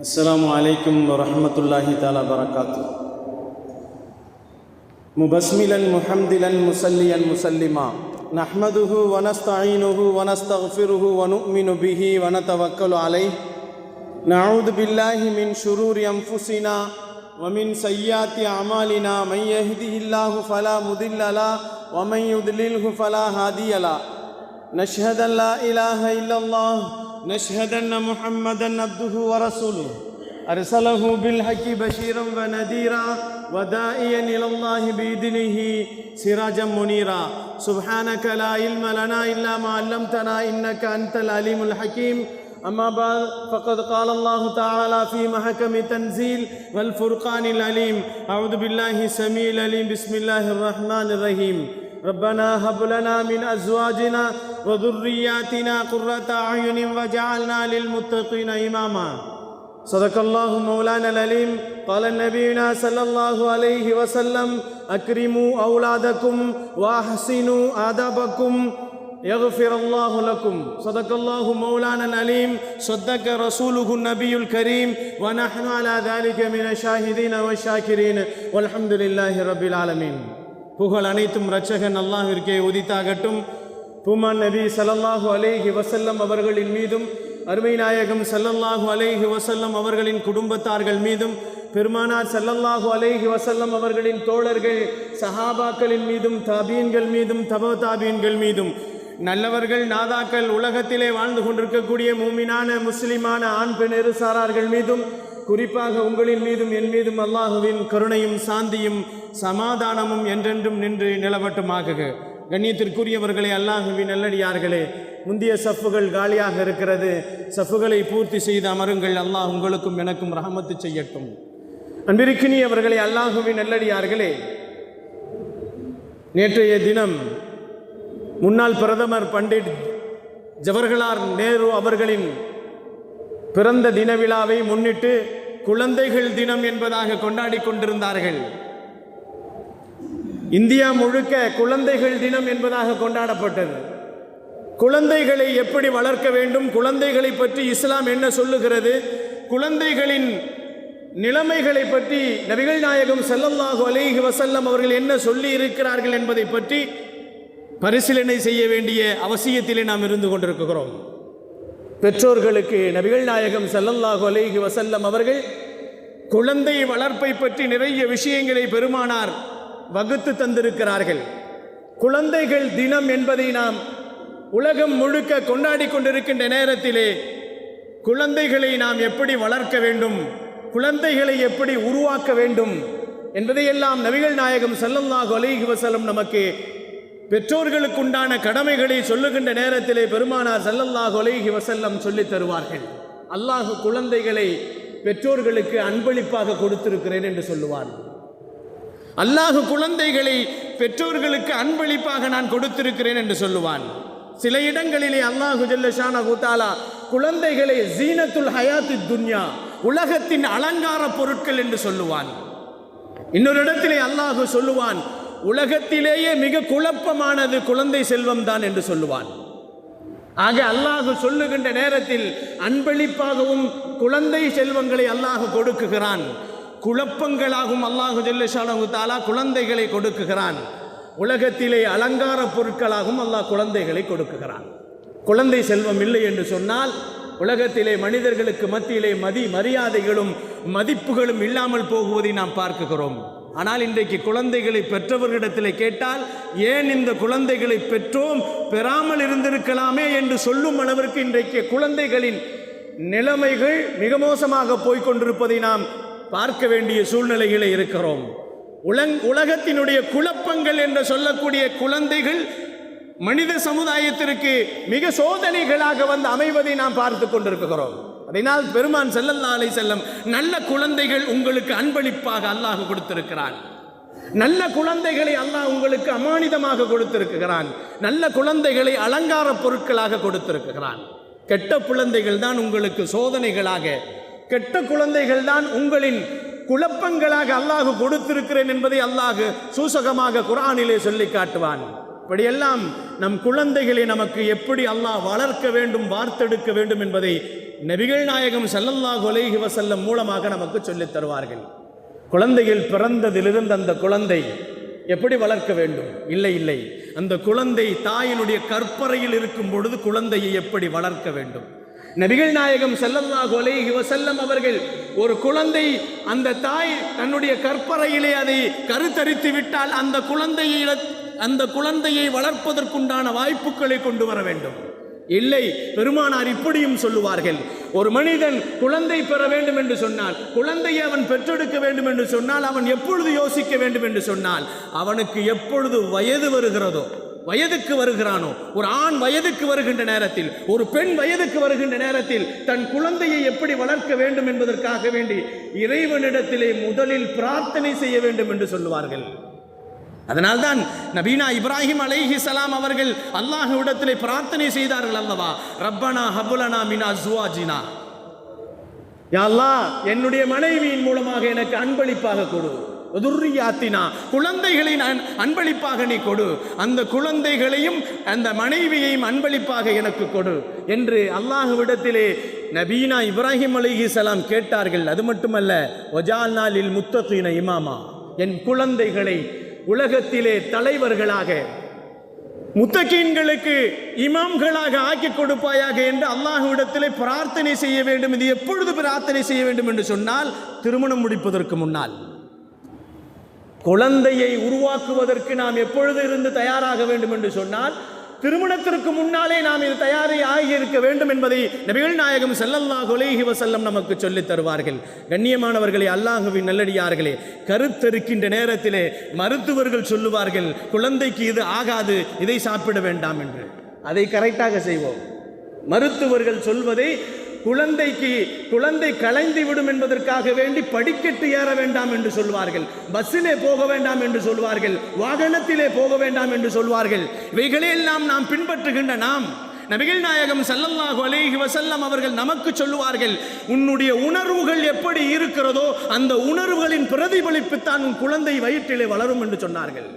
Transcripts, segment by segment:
السلام عليكم ورحمة الله تعالى وبركاته. مبسملا محمدلا مسليا مسلما نحمده ونستعينه ونستغفره ونؤمن به ونتوكل عليه نعوذ بالله من شرور أنفسنا ومن سيئات أعمالنا من يهده الله فلا مضل له ومن يضلله فلا هادي له نشهد أن لا إله إلا الله نشهد أن محمدا عبده ورسوله أرسله بالحق بشيرا ونذيرا وداعيا إلى الله بإذنه سراجا منيرا سبحانك لا علم لنا إلا ما علمتنا إنك أنت العليم الحكيم أما بعد فقد قال الله تعالى في محكم تنزيل والفرقان العليم أعوذ بالله السميع العليم بسم الله الرحمن الرحيم ربنا هب لنا من أزواجنا وذرياتنا قرة أعين وجعلنا للمتقين إماما صدق الله مولانا العليم قال نبينا صلى الله عليه وسلم أكرموا أولادكم وأحسنوا آدابكم يغفر الله لكم صدق الله مولانا العليم صدق رسوله النبي الكريم ونحن على ذلك من الشاهدين والشاكرين والحمد لله رب العالمين. புகழ் அனைத்தும் இரட்சகன் அல்லாஹ்விற்கே உரித்தாகட்டும். பூமான் நபி ஸல்லல்லாஹு அலைஹி வஸல்லம் அவர்களின் மீதும் அருமை நாயகம் ஸல்லல்லாஹு அலைஹி வஸல்லம் அவர்களின் குடும்பத்தார்கள் மீதும் பெருமானார் ஸல்லல்லாஹு அலைஹி வஸல்லம் அவர்களின் தோழர்கள் சஹாபாக்களின் மீதும் தாபீன்கள் மீதும் தபா தாபீன்கள் மீதும் நல்லவர்கள் நாதாக்கள் உலகத்திலே வாழ்ந்து கொண்டிருக்கக்கூடிய மூமினான முஸ்லிமான ஆண் பெண் இருசாரார்கள் மீதும் குறிப்பாக உங்களின் மீதும் என் மீதும் அல்லாஹுவின் கருணையும் சாந்தியும் சமாதானமும் என்றென்றும் நின்று நிலவட்டுமாக. கண்ணியத்திற்குரியவர்களே, அல்லாஹுவின் நல்லடியார்களே, முந்திய சஃப்புகள் காலியாக இருக்கிறது. சஃப்புகளை பூர்த்தி செய்து அமருங்கள். அல்லாஹ் உங்களுக்கும் எனக்கும் ரஹமத்து செய்யட்டும். அன்பிற்கினியவர்களே, அல்லாஹுவின் நல்லடியார்களே, நேற்றைய தினம் முன்னாள் பிரதமர் பண்டிட் ஜவஹர்லால் நேரு அவர்களின் பிறந்த தின விழாவை முன்னிட்டு குழந்தைகள் தினம் என்பதாக கொண்டாடி கொண்டிருந்தார்கள். இந்தியா முழுக்க குழந்தைகள் தினம் என்பதாக கொண்டாடப்பட்டது. குழந்தைகளை எப்படி வளர்க்க வேண்டும், குழந்தைகளை பற்றி இஸ்லாம் என்ன சொல்லுகிறது, குழந்தைகளின் நிலைமைகளை பற்றி நபிகள் நாயகம் ஸல்லல்லாஹு அலைஹி வஸல்லம் அவர்கள் என்ன சொல்லி இருக்கிறார்கள் என்பதை பற்றி பரிசீலனை செய்ய வேண்டிய அவசியத்திலே நாம் இருந்து கொண்டிருக்கிறோம். பெற்றோர்களுக்கு நபிகள் நாயகம் ஸல்லல்லாஹு அலைஹி வஸல்லம் அவர்கள் குழந்தை வளர்ப்பை பற்றி நிறைய விஷயங்களை பெருமானார் வகுத்து தந்திருக்கிறார்கள். குழந்தைகள் தினம் என்பதை நாம் உலகம் முழுக்க கொண்டாடி கொண்டிருக்கின்ற நேரத்திலே குழந்தைகளை நாம் எப்படி வளர்க்க வேண்டும், குழந்தைகளை எப்படி உருவாக்க வேண்டும் என்பதையெல்லாம் நபிகள் நாயகம் ஸல்லல்லாஹு அலைஹி வஸல்லம் நமக்கு பெற்றோர்களுக்குண்டான கடமைகளை சொல்லுகின்ற நேரத்திலே பெருமானார் ஸல்லல்லாஹு அலைஹி வஸல்லம் சொல்லித் தருவார்கள். அல்லாஹ் குழந்தைகளை பெற்றோர்களுக்கு அன்பளிப்பாக கொடுத்திருக்கிறேன் என்று சொல்லுவார். அல்லாஹ் குழந்தைகளை பெற்றோர்களுக்கு அன்பளிப்பாக நான் கொடுத்திருக்கிறேன் என்று சொல்லுவான். சில இடங்களிலே அல்லாஹு ஜல்ல ஷானஹு தஆலா குழந்தைகளை ஜீனத்துல் ஹயாத்தி துன்யா, உலகத்தின் அலங்கார பொருட்கள் என்று சொல்லுவான். இன்னொரு இடத்திலே அல்லாஹ் சொல்லுவான், உலகத்திலேயே மிக குழப்பமானது குழந்தை செல்வம் தான் என்று சொல்லுவான். ஆக அல்லாஹ் சொல்லுகின்ற நேரத்தில் அன்பளிப்பாகவும் குழந்தை செல்வங்களை அல்லாஹ் கொடுக்குகிறான். குழப்பங்களாகவும் அல்லாஹு ஜல்ல ஷானஹு தஆலா குழந்தைகளை கொடுக்குகிறான். உலகத்திலே அலங்கார பொருட்களாகவும் அல்லாஹ் குழந்தைகளை கொடுக்குகிறான். குழந்தை செல்வம் இல்லை என்று சொன்னால் உலகத்திலே மனிதர்களுக்கு மத்தியிலே மரியாதைகளும் மதிப்புகளும் இல்லாமல் போகுவதை நாம் பார்க்கிறோம். ஆனால் இன்றைக்கு குழந்தைகளை பெற்றவர்களிடத்தில் கேட்டால், ஏன் இந்த குழந்தைகளை பெற்றோம், பெறாமல் இருந்திருக்கலாமே என்று சொல்லும் அளவிற்கு இன்றைக்கு குழந்தைகளின் நிலைமைகள் மிக மோசமாக போய்கொண்டிருப்பதை நாம் பார்க்க வேண்டிய சூழ்நிலைகளை இருக்கிறோம். உலகத்தினுடைய குழப்பங்கள் என்று சொல்லக்கூடிய குழந்தைகள் மனித சமுதாயத்திற்கு மிக சோதனைகளாக வந்து அமைவதை நாம் பார்த்து கொண்டிருக்கிறோம். அதனால் பெருமான் ஸல்லல்லாஹு அலைஹி வஸல்லம் நல்ல குழந்தைகள் உங்களுக்கு அன்பளிப்பாக அல்லாஹ் கொடுத்திருக்கிறான். நல்ல குழந்தைகளை அல்லாஹ் உங்களுக்கு அமானிதமாக கொடுத்திருக்கிறான். நல்ல குழந்தைகளை அலங்கார பொருட்களாக கொடுத்திருக்கிறான். கெட்ட குழந்தைகள் தான் உங்களுக்கு சோதனைகளாக, கெட்ட குழந்தைகள் தான் உங்களின் குழப்பங்களாக அல்லாஹ் கொடுத்திருக்கிறேன் என்பதை அல்லாஹ் சூசகமாக குர்ஆனிலே சொல்லி காட்டுவான். இப்படியெல்லாம் நம் குழந்தைகளை நமக்கு எப்படி அல்லாஹ் வளர்க்க வேண்டும், வார்த்தெடுக்க வேண்டும் என்பதை நபிகள் நாயகம் ஸல்லல்லாஹு அலைஹி வஸல்லம் மூலமாக நமக்கு சொல்லித் தருவார்கள். குழந்தைகள் பிறந்ததிலிருந்து அந்த குழந்தை எப்படி வளர்க்க வேண்டும்? இல்லை, அந்த குழந்தை தாயினுடைய கற்பறையில் இருக்கும் பொழுது குழந்தையை எப்படி வளர்க்க வேண்டும்? நபிகள் நாயகம் ஸல்லல்லாஹு அலைஹி வஸல்லம் அவர்கள் ஒரு குழந்தை அந்த தாய் தன்னுடைய கற்பறையிலே அதை கருத்தரித்து விட்டால் அந்த குழந்தையை வளர்ப்பதற்குண்டான வாய்ப்புகளை கொண்டு வர வேண்டும். இல்லை, பெருமானார் இப்படியும் சொல்லுவார்கள், ஒரு மனிதன் குழந்தை பெற வேண்டும் என்று சொன்னால், குழந்தையை அவன் பெற்றெடுக்க வேண்டும் என்று சொன்னால், அவன் எப்பொழுது யோசிக்க வேண்டும் என்று சொன்னால், அவனுக்கு எப்பொழுது வயது வருகிறதோ, வயதுக்கு வருகிறானோ, ஒரு ஆண் வயதுக்கு வருகின்ற நேரத்தில், ஒரு பெண் வயதுக்கு வருகின்ற நேரத்தில் தன் குழந்தையை எப்படி வளர்க்க வேண்டும் என்பதற்காக வேண்டி இறைவனிடத்திலே முதலில் பிரார்த்தனை செய்ய வேண்டும் என்று சொல்லுவார்கள். அதனால்தான் நபீனா இப்ராஹிம் அலைஹிஸ்ஸலாம் அவர்கள் அல்லாஹ்விடத்திலே பிரார்த்தனை செய்தார்கள் அல்லவா, ரப்பனா ஹபுலனா மின் அஸ்வாஜினா, யா அல்லாஹ் என்னுடைய மனைவியின் மூலமாக எனக்கு அன்பளிப்பாக கொடு, துர்ரியாத்தினா குழந்தைகளை அன்பளிப்பாக நீ கொடு, அந்த குழந்தைகளையும் அந்த மனைவியையும் அன்பளிப்பாக எனக்கு கொடு என்று அல்லாஹ்விடத்திலே நபீனா இப்ராஹிம் அலைஹிஸ்ஸலாம் கேட்டார்கள். அது மட்டுமல்ல, வஜால்னா லில் முத்தகீன இமாமா, என் குழந்தைகளை உலகத்திலே தலைவர்களாக, முத்தகீன்களுக்கு இமாம்களாக ஆக்கி கொடுப்பாயாக என்று அல்லாஹ்விடத்திலே பிரார்த்தனை செய்ய வேண்டும். இது எப்பொழுது பிரார்த்தனை செய்ய வேண்டும் என்று சொன்னால், திருமணம் முடிப்பதற்கு முன்னால். குழந்தையை உருவாக்குவதற்கு நாம் எப்பொழுது இருந்து தயாராக வேண்டும் என்று சொன்னால், திருமணத்திற்கு முன்னாலே நாம் இது தயாராகி இருக்க வேண்டும் என்பதை நபிகள் நாயகம் ஸல்லல்லாஹு அலைஹி வஸல்லம் நமக்கு சொல்லித் தருவார்கள். கண்ணியமானவர்களே, அல்லாஹ்வின் நல்லடியார்களே, கருத்தரிக்கின்ற நேரத்திலே மருத்துவர்கள் சொல்லுவார்கள், குழந்தைக்கு இது ஆகாது, இதை சாப்பிட வேண்டாம் என்று. அதை கரெக்டாக செய்வோம். மருத்துவர்கள் சொல்வதை குழந்தை கலைந்து விடும் என்பதற்காக வேண்டி படிக்கட்டு ஏற வேண்டாம் என்று சொல்வார்கள், பஸ்ஸிலே போக வேண்டாம் என்று சொல்வார்கள், வாகனத்திலே போக வேண்டாம் என்று சொல்வார்கள். இவைகளெல்லாம் நாம் பின்பற்றுகின்ற நாம், நபிகள் நாயகம் ஸல்லல்லாஹு அலைஹி வஸல்லம் அவர்கள் நமக்கு சொல்லுவார்கள், உன்னுடைய உணர்வுகள் எப்படி இருக்கிறதோ அந்த உணர்வுகளின் பிரதிபலிப்புத்தான் உன் குழந்தை வயிற்றிலே வளரும் என்று சொன்னார்கள்.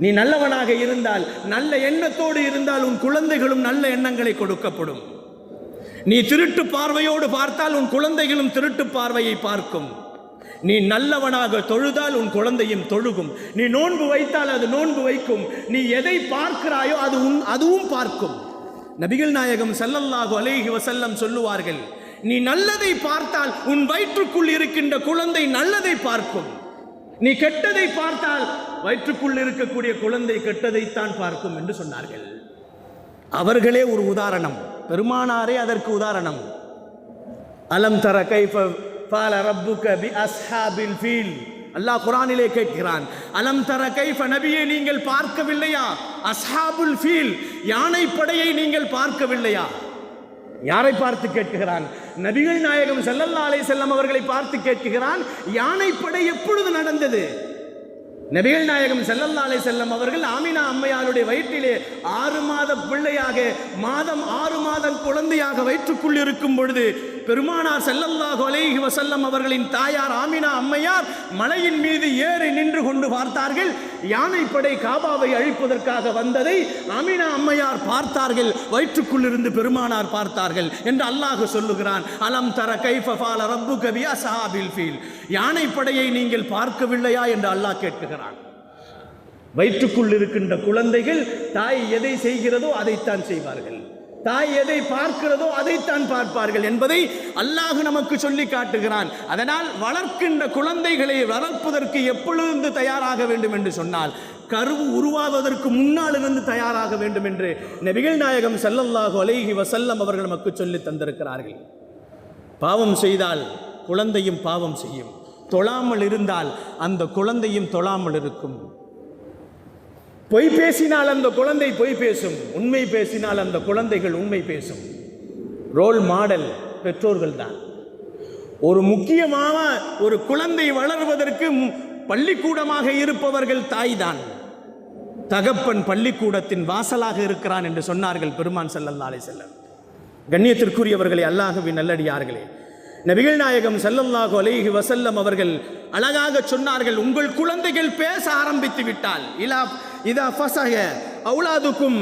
நீ நல்லவனாக இருந்தால், நல்ல எண்ணத்தோடு இருந்தால் உன் குழந்தைகளும் நல்ல எண்ணங்களை கொடுக்கப்படும். நீ திருட்டு பார்வையோடு பார்த்தால் உன் குழந்தைகளும் திருட்டு பார்வையை பார்க்கும். நீ நல்லவனாக தொழுதால் உன் குழந்தையும் தொழுகும். நீ நோன்பு வைத்தால் அது நோன்பு வைக்கும். நீ எதை பார்க்கிறாயோ அதுவும் பார்க்கும். நபிகள் நாயகம் ஸல்லல்லாஹு அலைஹி வஸல்லம் சொல்லுவார்கள், நீ நல்லதை பார்த்தால் உன் வயிற்றுக்குள் இருக்கின்ற குழந்தை நல்லதை பார்க்கும். நீ கெட்டதை பார்த்தால் வயிற்றுக்குள் இருக்கக்கூடிய குழந்தை கெட்டதைத்தான் பார்க்கும் என்று சொன்னார்கள். அவர்களே ஒரு உதாரணம், பெருமானாரே அதற்கு உதாரணம். அலம் தர கைஃப ஃபால ரப்புக பி அஸ்ஹாபில் ஃபீல், அல்லாஹ் குர்ஆனிலே கேட்கிறான், அலம் தர கைஃப, நபியே நீங்கள் பார்க்கவில்லையா, அஸ்ஹாபுல் ஃபீல், யானை படையை நீங்கள் பார்க்கவில்லையா? யாரை பார்த்து கேட்கிறான்? நபிகள் நாயகம் ஸல்லல்லாஹு அலைஹி வஸல்லம் அவர்களை பார்த்து கேட்கிறான். யானை படை எப்பொழுது நடந்தது? நபிகள் நாயகம் ஸல்லல்லாஹு அலைஹி வஸல்லம் அவர்கள் ஆமினா அம்மையாருடைய வயிற்றிலே 6 மாத பிள்ளையாக, மாதம் 6 மாதம் குழந்தையாக வயிற்றுக்குள் இருக்கும் பொழுது பெருமானார் ஸல்லல்லாஹு அலைஹி வஸல்லம் அவர்களின் தாயார் ஆமினா அம்மையார் மலையின் மீது ஏறி நின்று கொண்டு பார்த்தார்கள். யானைப்படை காபாவை அழிப்பதற்காக வந்ததை ஆமினா அம்மையார் பார்த்தார்கள், வயிற்றுக்குள் இருந்து பெருமானார் பார்த்தார்கள் என்று அல்லாஹ் சொல்லுகிறான். அலம் தர கைஃப ஃபால ரப்புக பி அஸ்ஹாபில் ஃபீல், யானைப்படையை நீங்கள் பார்க்கவில்லையா என்று அல்லாஹ் கேட்கிறான். வயிற்றுக்குள் இருக்கின்ற குழந்தைகள் தாய் எதை செய்கிறதோ அதைத்தான் செய்வார்கள், தாய் எதை பார்க்கிறதோ அதைத்தான் பார்ப்பார்கள் என்பதை அல்லாஹ் நமக்கு சொல்லி காட்டுகிறான். அதனால் வளர்க்கின்ற குழந்தைகளை வளர்ப்பதற்கு எப்பொழுது தயாராக வேண்டும் என்று சொன்னால், கருவு உருவாவதற்கு முன்னால் இருந்து தயாராக வேண்டும் என்று நபிகள் நாயகம் ஸல்லல்லாஹு அலைஹி வஸல்லம் அவர்கள் நமக்கு சொல்லி தந்திருக்கிறார்கள். பாவம் செய்தால் குழந்தையும் பாவம் செய்யும், தொழாமல் இருந்தால் அந்த குழந்தையும் தொழாமல் இருக்கும். பொய் பேசினால் அந்த குழந்தை பொய் பேசும், உண்மை பேசினால் அந்த குழந்தைகள் உண்மை பேசும். ரோல் மாடல் பெற்றோர்கள் தான். ஒரு முக்கியமான ஒரு குழந்தை வளர்வதற்கு பள்ளிக்கூடமாக இருப்பவர்கள் தாய் தான். தகப்பன் பள்ளிக்கூடத்தின் வாசலாக இருக்கிறான் என்று சொன்னார்கள் பெருமான் ஸல்லல்லாஹு அலைஹி வஸல்லம். கண்ணியத்திற்குரியவர்களே, அல்லாஹ்வின் நல்லடியார்களே, நபிகள் நாயகம் ஸல்லல்லாஹு அலைஹி வஸல்லம் அவர்கள் அழகாக சொன்னார்கள், உங்கள் குழந்தைகள் பேச ஆரம்பித்து விட்டால், இதா ஃபஸஹ அவுலாதுக்கும்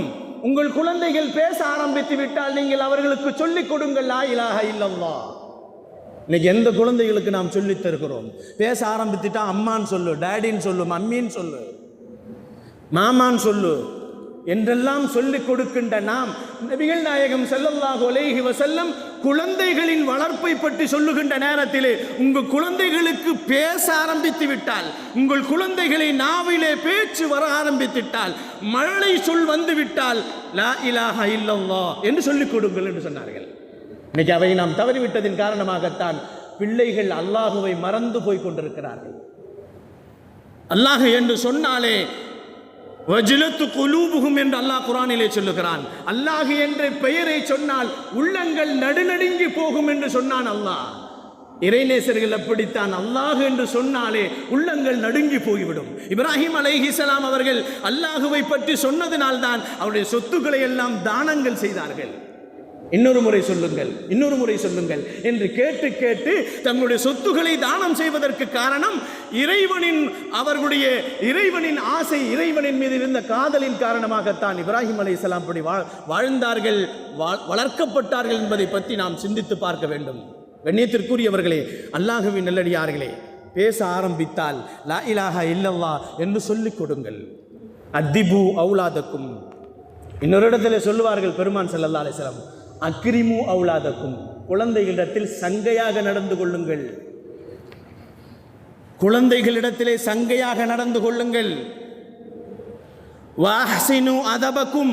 உங்கள் குழந்தைகள் பேச ஆரம்பித்து விட்டால் நீங்கள் அவர்களுக்கு சொல்லிக் கொடுங்கள் லா இலாஹ இல்லல்லாஹ். இன்னைக்கு எந்த குழந்தைகளுக்கு நாம் சொல்லித் தருகிறோம்? பேச ஆரம்பித்துட்டா அம்மான்னு சொல்லு, டேடின்னு சொல்லு, மம்மின்னு சொல்லு, மாமான்னு சொல்லு என்றெல்லாம் சொல்லிக் கொடுக்கின்ற நாம் நபிகள் நாயகம் ஸல்லல்லாஹு அலைஹி வஸல்லம் குழந்தைகளின் வளர்ப்பை பற்றி சொல்லுகின்ற நேரத்திலே உங்கள் குழந்தைகளுக்கு பேச ஆரம்பித்து விட்டால், உங்கள் குழந்தைகளை நாவிலே பேச்சு வர ஆரம்பித்துவிட்டால், மழலை சொல் வந்து விட்டால் லா இலாஹ இல்லல்லாஹ் என்று சொல்லிக் கொடுங்கள் என்று சொன்னார்கள். இன்னைக்கு அவை நாம் தவறிவிட்டதின் காரணமாகத்தான் பிள்ளைகள் அல்லாஹுவை மறந்து போய் கொண்டிருக்கிறார்கள். அல்லாஹ் என்று சொன்னாலே வஜ்லத்து குலூபுஹும் என்று அல்லாஹ் குர்ஆனிலே சொல்லுகிறான். அல்லாஹ் என்ற பெயரை சொன்னால் உள்ளங்கள் நடுநடுங்கி போகும் என்று சொன்னான் அல்லாஹ். இறைநேசர்கள் அப்படித்தான், அல்லாஹ் என்று சொன்னாலே உள்ளங்கள் நடுங்கி போய்விடும். இப்ராஹிம் அலைஹிஸ்ஸலாம் அவர்கள் அல்லாஹுவை பற்றி சொன்னதினால்தான் அவருடைய சொத்துக்களை எல்லாம் தானங்கள் செய்தார்கள். இன்னொரு முறை சொல்லுங்கள், இன்னொரு முறை சொல்லுங்கள் என்று கேட்டு கேட்டு தங்களுடைய சொத்துக்களை தானம் செய்வதற்கு காரணம் அவர்களுடைய இறைவனின் ஆசை, இறைவனின் மீது இருந்த காதலின் காரணமாகத்தான் இப்ராஹிம் அலைஹிஸ்ஸலாம் அப்படி வாழ்ந்தார்கள், வளர்க்கப்பட்டார்கள் என்பதை பற்றி நாம் சிந்தித்து பார்க்க வேண்டும். கண்ணியத்திற்குரியவர்களே, அல்லாஹ்வின் நல்லடியார்களே, பேச ஆரம்பித்தால் லா இலாஹ இல்லல்லாஹ் என்று சொல்லிக் கொடுங்கள். அத்திபு அவுலாதக்கும். இன்னொரு இடத்துல சொல்லுவார்கள் பெருமான் ஸல்லல்லாஹு அலைஹி வஸல்லம், அக்ரிமு அவுலாதக்கும், குழந்தைகளிடத்தில் சங்கையாக நடந்து கொள்ளுங்கள். குழந்தைகளிடத்திலே சங்கையாக நடந்து கொள்ளுங்கள். வஹ்சினு அதபக்கும்,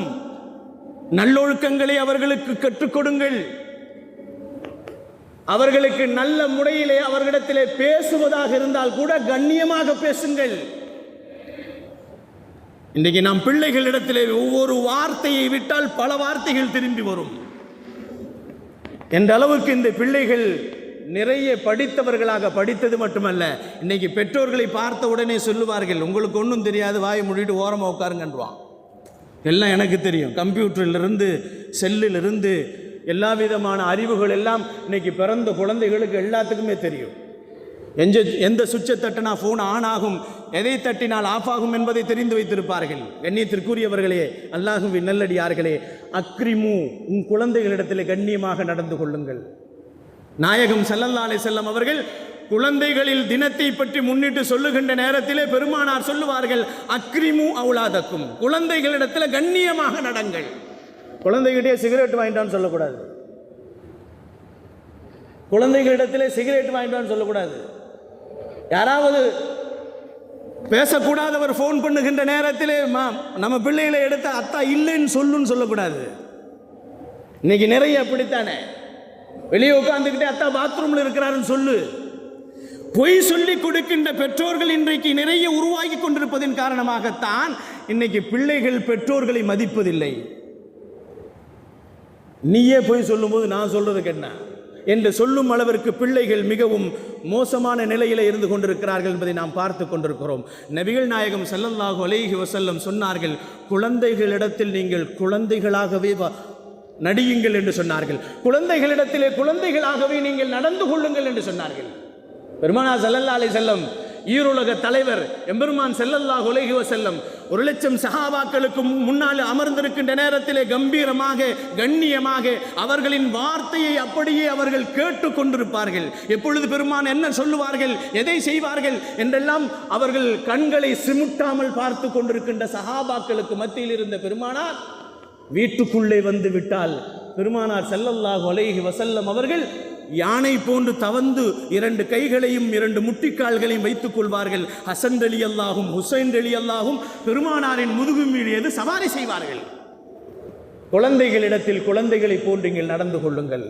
நல்லொழுக்கங்களை அவர்களுக்கு கற்றுக் கொடுங்கள். அவர்களுக்கு நல்ல முறையிலே அவர்களிடத்திலே பேசுவதாக இருந்தால் கூட கண்ணியமாக பேசுங்கள். இன்றைக்கு நாம் பிள்ளைகளிடத்திலே ஒவ்வொரு வார்த்தையை விட்டால் பல வார்த்தைகள் திரும்பி வரும் என்ற அளவுக்கு இந்த பிள்ளைகள் நிறைய படித்தவர்களாக, படித்தது மட்டுமல்ல, இன்னைக்கு பெற்றோர்களை பார்த்த உடனே சொல்லுவார்கள், உங்களுக்கு ஒன்றும் தெரியாது, வாயை மூடிட்டு ஓரமாக உட்காருங்கன்றான். எல்லாம் எனக்கு தெரியும், கம்ப்யூட்டரிலிருந்து செல்லிலிருந்து எல்லா விதமான அறிவுகள் எல்லாம் இன்னைக்கு பிறந்த குழந்தைகளுக்கு எல்லாத்துக்குமே தெரியும். எந்த சுவிட்சை தட்டினா ஃபோன் ஆன் ஆகும், எதை தட்டினால் ஆஃப் ஆகும் என்பதை தெரிந்து வைத்திருப்பார்கள். கண்ணியத்திற்குரியவர்களே, அல்லாஹ்வின் நல்லடியார்களே, அக்ரிமு, உன் குழந்தைகளிடத்தில் கண்ணியமாக நடந்து கொள்ளுங்கள். நாயகம் ஸல்லல்லாஹு அலைஹி வஸல்லம் அவர்கள் குழந்தைகளில் தினத்தை பற்றி முன்னிட்டு சொல்லுகின்ற நேரத்திலே பெருமானார் சொல்லுவார்கள், அக்ரிமு அவுலாதக்கும், குழந்தைகளிடத்தில் கண்ணியமாக நடங்கள். குழந்தைகிட்டே சிகரெட் வாங்கிட்டான்னு சொல்லக்கூடாது, குழந்தைகளிடத்திலே சிகரெட் வாங்கிட்டான்னு சொல்லக்கூடாது. யாராவது பேசக்கூடாதவர் ஃபோன் பண்ணுகின்ற நேரத்திலே நம்ம பிள்ளைகளை எடுத்த அத்தா இல்லைன்னு சொல்லுன்னு சொல்லக்கூடாது. இன்னைக்கு நிறைய அப்படித்தானே, வெளியே உட்காந்துக்கிட்டே அத்தா பாத்ரூம்ல இருக்கிறாருன்னு சொல்லு. பொய் சொல்லி கொடுக்கின்ற பெற்றோர்கள் இன்றைக்கு நிறைய உருவாகி கொண்டிருப்பதன் காரணமாகத்தான் இன்னைக்கு பிள்ளைகள் பெற்றோர்களை மதிப்பதில்லை. நீயே பொய் சொல்லும்போது நான் சொல்றதுக்கு என்ன என்று சொல்லும் அளவிற்கு பிள்ளைகள் மிகவும் மோசமான நிலையில் இருந்து கொண்டிருக்கிறார்கள் என்பதை நாம் பார்த்து கொண்டிருக்கிறோம். நபிகள் நாயகம் ஸல்லல்லாஹு அலைஹி வஸல்லம் சொன்னார்கள், குழந்தைகளிடத்தில் நீங்கள் குழந்தைகளாகவே நடியுங்கள் என்று சொன்னார்கள். குழந்தைகளிடத்திலே குழந்தைகளாகவே நீங்கள் நடந்து கொள்ளுங்கள் என்று சொன்னார்கள். பெருமானார் ஸல்லல்லாஹு அலைஹி வஸல்லம், ஈருலக தலைவர் எம்பெருமான் ஸல்லல்லாஹு அலைஹி வஸல்லம் 1,00,000 சஹாபாக்களுக்கு முன்னால் அமர்ந்திருக்கின்ற நேரத்திலே கம்பீரமாக, கண்ணியமாக அவர்களின் வார்த்தையை அப்படியே அவர்கள் கேட்டு கொண்டிருப்பார்கள். எப்பொழுது பெருமான் என்ன சொல்லுவார்கள், எதை செய்வார்கள் என்றெல்லாம் அவர்கள் கண்களை சிமுட்டாமல் பார்த்து கொண்டிருக்கின்ற சஹாபாக்களுக்கு மத்தியில் இருந்த பெருமானார் வீட்டுக்குள்ளே வந்து விட்டால் பெருமானார் ஸல்லல்லாஹு அலைஹி வஸல்லம் அவர்கள் யானை போன்று தவந்து 2 கைகளையும் 2 முட்டிக்கால்களையும் வைத்துக் கொள்வார்கள். ஹசன் ரலியல்லாஹும் ஹுசைன் ரலியல்லாஹும் பெருமானாரின் முதுகு மீது சவாரி செய்வார்கள். குழந்தைகளிடத்தில் குழந்தைகளை போன்று நீங்கள் நடந்து கொள்ளுங்கள்.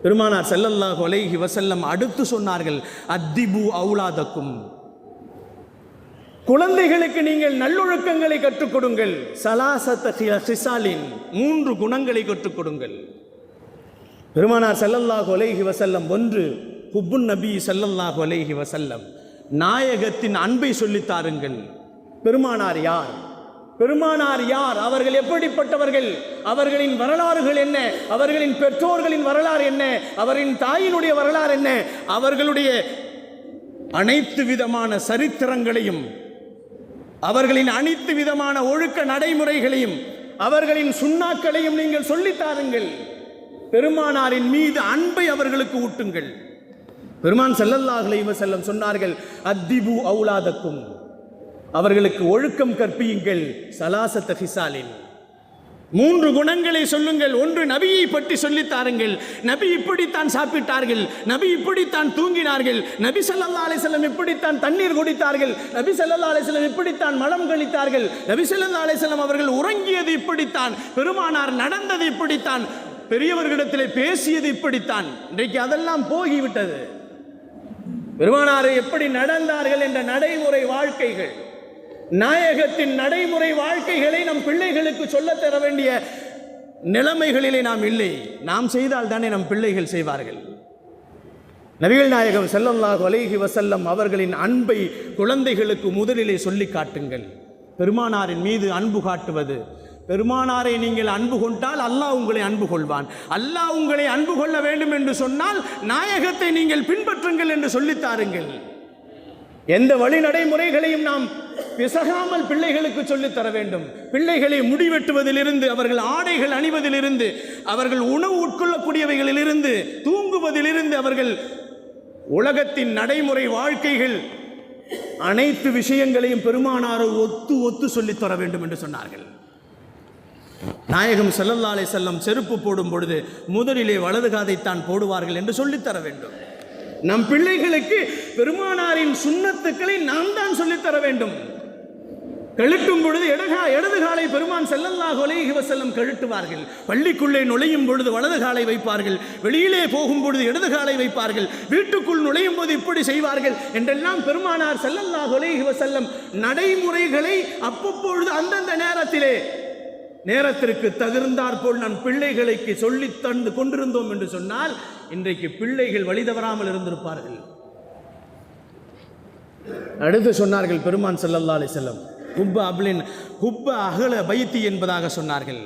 பெருமானார் ஸல்லல்லாஹு அலைஹி வஸல்லம் அடுத்து சொன்னார்கள், அத்திபு அவுலாதக்கும், குழந்தைகளுக்கு நீங்கள் நல்லொழுக்கங்களை கற்றுக் கொடுங்கள். சலாசத ஹிசாலின், 3 குணங்களை கற்றுக் கொடுங்கள். பெருமானார் ஸல்லல்லாஹு அலைஹி வஸல்லம், 1 ஹுப்புன் நபி ஸல்லல்லாஹு அலைஹி வஸல்லம், நாயகத்தின் அன்பை சொல்லித்தாருங்கள். பெருமானார் யார், பெருமானார் யார், அவர்கள் எப்படிப்பட்டவர்கள், அவர்களின் வரலாறுகள் என்ன, அவர்களின் பெற்றோர்களின் வரலாறு என்ன, அவரின் தாயினுடைய வரலாறு என்ன, அவர்களுடைய அனைத்து விதமான சரித்திரங்களையும் அவர்களின் அனைத்து விதமான ஒழுக்க நடைமுறைகளையும் அவர்களின் சுன்னாக்களையும் நீங்கள் சொல்லித்தாருங்கள். பெருமானாரின் மீது அன்பை அவர்களுக்கு ஊட்டுங்கள். பெருமான் ஸல்லல்லாஹு அலைஹி வஸல்லம் சொன்னார்கள், அத்திபு அவுலாதக்கும், அவர்களுக்கு ஒழுக்கம் கற்பியுங்கள். சலாசத ஃபிசாலின், 3 குணங்களை சொல்லுங்கள். ஒன்று, நபியை பற்றி சொல்லித்தாருங்கள். நபி இப்படித்தான் சாப்பிட்டார்கள், நபி இப்படித்தான் தூங்கினார்கள், நபி ஸல்லல்லாஹு அலைஹி வஸல்லம் இப்படித்தான் தண்ணீர் குடித்தார்கள், நபி ஸல்லல்லாஹு அலைஹி வஸல்லம் இப்படித்தான் மலம் கழித்தார்கள், நபி ஸல்லல்லாஹு அலைஹி வஸல்லம் அவர்கள் உறங்கியது இப்படித்தான், பெருமானார் நடந்தது இப்படித்தான், பெரியவர்களிடத்தில் பேசியது இப்படித்தான். இன்றைக்கு அதெல்லாம் போகிவிட்டது. பெருமானார் எப்படி நடந்தார்கள் என்ற நடைமுறை வாழ்க்கைகள், நாயகத்தின் நடைமுறை வாழ்க்கைகளை நம் பிள்ளைகளுக்கு சொல்ல தர வேண்டிய நிலைமைகளிலே நாம் இல்லை. நாம் செய்தால் தானே நம் பிள்ளைகள் செய்வார்கள். நபிகள் நாயகம் ஸல்லல்லாஹு அலைஹி வஸல்லம் அவர்களின் அன்பை குழந்தைகளுக்கு முதலிலே சொல்லி காட்டுங்கள். பெருமானாரின் மீது அன்பு காட்டுவது, பெருமானாரை நீங்கள் அன்பு கொண்டால் அல்லாஹ் உங்களை அன்பு கொள்வான். அல்லாஹ் உங்களை அன்பு கொள்ள வேண்டும் என்று சொன்னால் நாயகத்தை நீங்கள் பின்பற்றுங்கள் என்று சொல்லித்தாருங்கள். எந்த வழிநடைமுறைகளையும் நாம் பிசகாமல் பிள்ளைகளுக்கு சொல்லித்தர வேண்டும். பிள்ளைகளை முடிவெட்டுவதிலிருந்து, அவர்கள் ஆடைகள் அணிவதிலிருந்து, அவர்கள் உணவு உட்கொள்ளக்கூடியவைகளிலிருந்து, தூங்குவதிலிருந்து, அவர்கள் உலகத்தின் நடைமுறை வாழ்க்கைகள் அனைத்து விஷயங்களையும் பெருமானாரை ஒத்து ஒத்து சொல்லித்தர வேண்டும் என்று சொன்னார்கள். நாயகம் ஸல்லல்லாஹு அலைஹி வஸல்லம் செருப்பு போடும் பொழுது முதலிலே வலது காதைத்தான் போடுவார்கள் என்று சொல்லித்தர வேண்டும். நம் பிள்ளைகளுக்கு பெருமானாரின் சுன்னத்துக்களை நாம் தான் சொல்லித்தர வேண்டும். கழுட்டும் பொழுது இடது காலை பெருமான் ஸல்லல்லாஹு அலைஹி வஸல்லம் கழுட்டுவார்கள். பள்ளிக்குள்ளே நுழையும் பொழுது வலது காலை வைப்பார்கள், வெளியிலே போகும் பொழுது இடது காலை வைப்பார்கள், வீட்டுக்குள் நுழையும் போது இப்படி செய்வார்கள் என்றெல்லாம் பெருமானார் ஸல்லல்லாஹு அலைஹி வஸல்லம் நடைமுறைகளை அப்பப்பொழுது அந்தந்த நேரத்திற்கு தகுந்தாற் போல் நம் பிள்ளைகளுக்கு சொல்லி தந்து கொண்டிருந்தோம் என்று சொன்னால் இன்றைக்கு பிள்ளைகள் வழி தவறாமல் இருந்திருப்பார்கள். அடுத்து சொன்னார்கள் பெருமான் ஸல்லல்லாஹு அலைஹி வஸல்லம், ஹுப்ப அகல பைத்தி என்பதாக சொன்னார்கள்.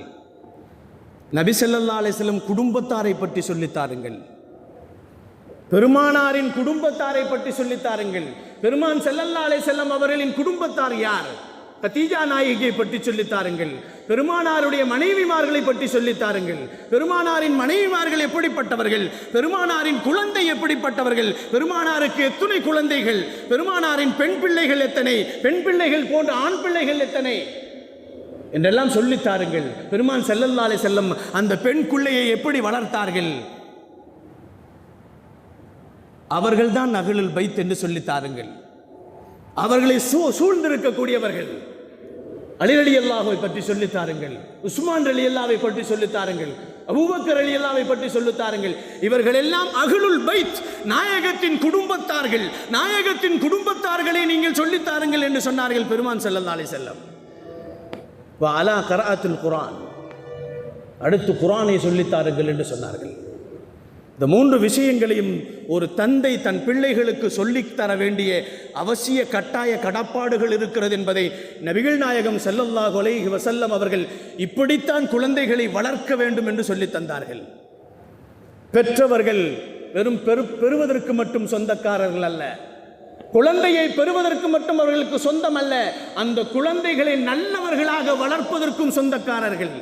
நபி ஸல்லல்லாஹு அலைஹி வஸல்லம் குடும்பத்தாரை பற்றி சொல்லித்தாருங்கள். பெருமானாரின் குடும்பத்தாரை பற்றி சொல்லித்தாருங்கள். பெருமான் ஸல்லல்லாஹு அலைஹி வஸல்லம் அவர்களின் குடும்பத்தார் யார்? கதீஜா நாயகியை பற்றி சொல்லித்தாருங்கள். பெருமானாருடைய மனைவிமார்களை பற்றி சொல்லித்தாருங்கள். பெருமானாரின் மனைவிமார்கள் எப்படிப்பட்டவர்கள், பெருமானாரின் குழந்தை எப்படிப்பட்டவர்கள், பெருமானாருக்கு எத்தனை குழந்தைகள், பெருமானாரின் பெண் பிள்ளைகள் எத்தனை, பெண் பிள்ளைகள் போன்ற ஆண் பிள்ளைகள் எத்தனை என்றெல்லாம் சொல்லித்தாருங்கள். பெருமான் ஸல்லல்லாஹு அலைஹி வஸல்லம் அந்த பெண் பிள்ளையை எப்படி வளர்த்தார்கள், அவர்கள்தான் அஹ்லுல் பைத் என்று சொல்லித்தாருங்கள். அவர்களை சூழ்ந்திருக்கக்கூடியவர்கள். அலி ரலியல்லாஹுவை பற்றி சொல்லித்தாருங்கள், உஸ்மான் ரலியல்லாஹுவை பற்றி சொல்லித்தாருங்கள், அபூபக்கர் ரலியல்லாஹுவை பற்றி சொல்லித்தாருங்கள். இவர்கள் எல்லாம் அஹ்லுல் பைத், நாயகத்தின் குடும்பத்தார்கள். நாயகத்தின் குடும்பத்தார்களை நீங்கள் சொல்லித்தாருங்கள் என்று சொன்னார்கள் பெருமான் ஸல்லல்லாஹு அலைஹி வஸல்லம். வ அலா கராஅத்துல் குர்ஆன், அடுத்து குர்ஆனை சொல்லித்தாருங்கள் என்று சொன்னார்கள். இந்த 3 விஷயங்களையும் ஒரு தந்தை தன் பிள்ளைகளுக்கு சொல்லித்தர வேண்டிய அவசிய கட்டாய கடப்பாடுகள் இருக்கிறது என்பதை நபிகள் நாயகம் ஸல்லல்லாஹு அலைஹி வஸல்லம் அவர்கள் இப்படித்தான் குழந்தைகளை வளர்க்க வேண்டும் என்று சொல்லித் தந்தார்கள். பெற்றவர்கள் வெறும் பெறுவதற்கு மட்டும் சொந்தக்காரர்கள் அல்ல, குழந்தையை பெறுவதற்கு மட்டும் அவர்களுக்கு சொந்தம் அல்ல, அந்த குழந்தைகளை நல்லவர்களாக வளர்ப்பதற்கும் சொந்தக்காரர்கள்.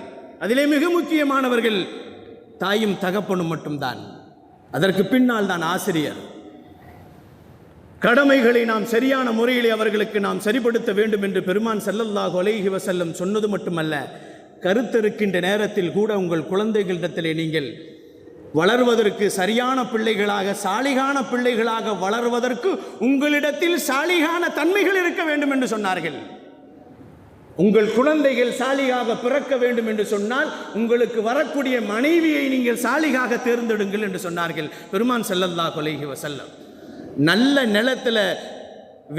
அதிலே மிக முக்கியமானவர்கள் தாயும் தகப்பனும் மட்டும்தான். அதற்கு பின்னால் தான் ஆசிரியர். கடமைகளை நாம் சரியான முறையிலே அவர்களுக்கு நாம் சரிப்படுத்த வேண்டும் என்று பெருமான் ஸல்லல்லாஹு அலைஹி வஸல்லம் சொன்னது மட்டுமல்ல, கருத்தருக்கின்ற நேரத்தில் கூட உங்கள் குழந்தைகளிடத்திலே நீங்கள் வளர்வதற்கு சரியான பிள்ளைகளாக, சாலிகான பிள்ளைகளாக வளர்வதற்கு உங்களிடத்தில் சாலிகான தன்மைகள் இருக்க வேண்டும் என்று சொன்னார்கள். உங்கள் குழந்தைகள் சாலிகாக பிறக்க வேண்டும் என்று சொன்னால் உங்களுக்கு வரக்கூடிய மனைவியை நீங்கள் சாலிகாக தேர்ந்தெடுங்கள் என்று சொன்னார்கள் பெருமான் ஸல்லல்லாஹு அலைஹி வஸல்லம். நல்ல நிலத்தில்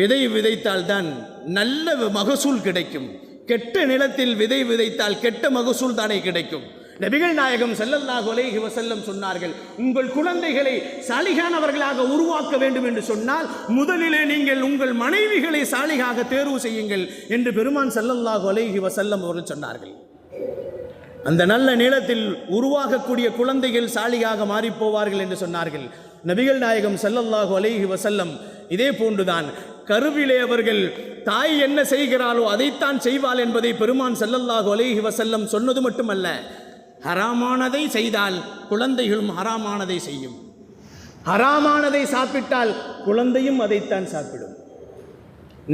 விதை விதைத்தால் தான் நல்ல மகசூல் கிடைக்கும். கெட்ட நிலத்தில் விதை விதைத்தால் கெட்ட மகசூல் தானே கிடைக்கும். நபிகள் நாயகம் ஸல்லல்லாஹு அலைஹி வஸல்லம் சொன்னார்கள், உங்கள் குழந்தைகளை சாலிகானவர்களாக உருவாக்க வேண்டும் என்று சொன்னால் முதலிலே நீங்கள் உங்கள் மனைவிகளை சாலிகாக தேர்வு செய்யுங்கள் என்று பெருமான் ஸல்லல்லாஹு அலைஹி வஸல்லம் அவர்கள் சொன்னார்கள். அந்த நல்ல நிலத்தில் உருவாகக்கூடிய குழந்தைகள் சாலிகாக மாறிப்போவார்கள் என்று சொன்னார்கள் நபிகள் நாயகம் ஸல்லல்லாஹு அலைஹி வஸல்லம். இதே போன்றுதான் கருவிலே அவர்கள் தாய் என்ன செய்கிறாளோ அதைத்தான் செய்வாள் என்பதை பெருமான் ஸல்லல்லாஹு அலைஹி வஸல்லம் சொன்னது மட்டுமல்ல, ஹராமானதை செய்தால் குழந்தைகளும் ஹராமானதை செய்யும், ஹராமானதை சாப்பிட்டால் குழந்தையும் அதைத்தான் சாப்பிடும்.